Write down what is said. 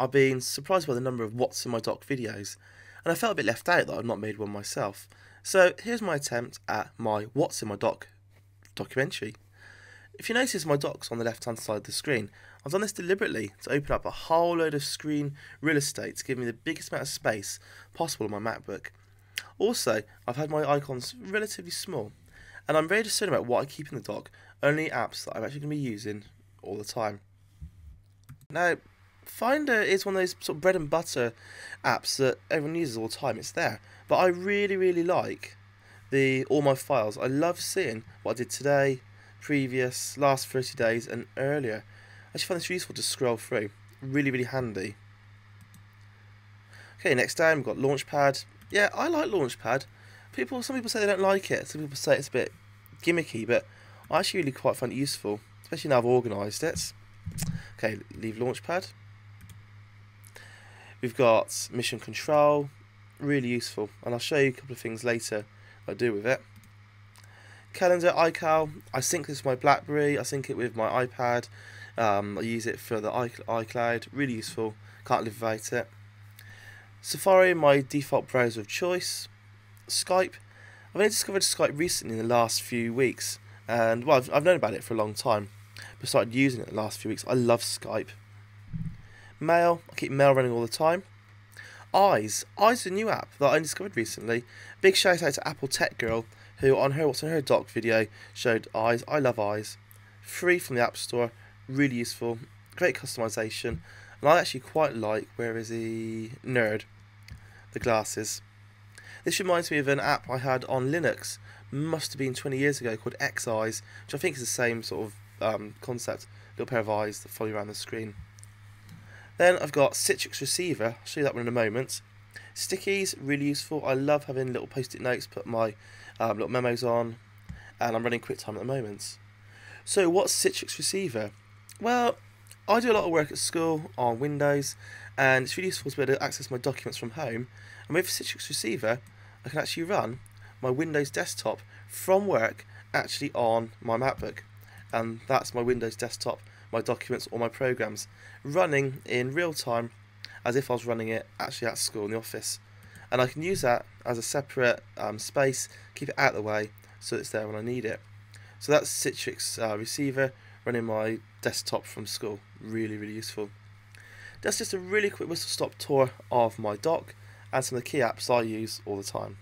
I've been surprised by the number of What's in My Dock videos, and I felt a bit left out that I've not made one myself. So here's my attempt at my What's in My Dock documentary. If you notice, my dock's on the left hand side of the screen. I've done this deliberately to open up a whole load of screen real estate to give me the biggest amount of space possible on my MacBook. Also, I've had my icons relatively small, and I'm very discerning about what I keep in the dock, only apps that I'm actually going to be using all the time. Now, Finder is one of those sort of bread and butter apps that everyone uses all the time. It's there, but I really like all my files. I love seeing what I did today, previous, last 30 days, and earlier. I just find this useful to scroll through. Really handy. Okay, next down we've got Launchpad. Yeah, I like Launchpad. Some people say they don't like it. Some people say it's a bit gimmicky, but I actually really quite find it useful, especially now I've organised it. Okay, leave Launchpad. We've got Mission Control, really useful, and I'll show you a couple of things later I do with it. Calendar, iCal, I sync this with my BlackBerry, I sync it with my iPad, I use it for the iCloud, really useful, can't live without it. Safari, my default browser of choice. Skype, I've only discovered Skype recently in the last few weeks, and well, I've known about it for a long time, but started using it in the last few weeks. I love Skype. Mail, I keep Mail running all the time. Eyes is a new app that I discovered recently. Big shout out to Apple Tech Girl, who on her What's on Her Dock video showed Eyes. I love Eyes. Free from the App Store, really useful, great customization, and I actually quite like, where is the Nerd, the glasses. This reminds me of an app I had on Linux, must have been 20 years ago, called X-Eyes, which I think is the same sort of concept, little pair of eyes that follow you around the screen. Then I've got Citrix Receiver, I'll show you that one in a moment. Stickies, really useful. I love having little post-it notes, put my little memos on, and I'm running QuickTime at the moment. So what's Citrix Receiver? Well, I do a lot of work at school on Windows, and it's really useful to be able to access my documents from home. And with Citrix Receiver, I can actually run my Windows desktop from work actually on my MacBook. And that's my Windows desktop, my documents, all my programs, running in real time as if I was running it actually at school in the office. And I can use that as a separate space, keep it out of the way so it's there when I need it. So that's Citrix Receiver running my desktop from school. Really useful. That's just a really quick whistle-stop tour of my dock and some of the key apps I use all the time.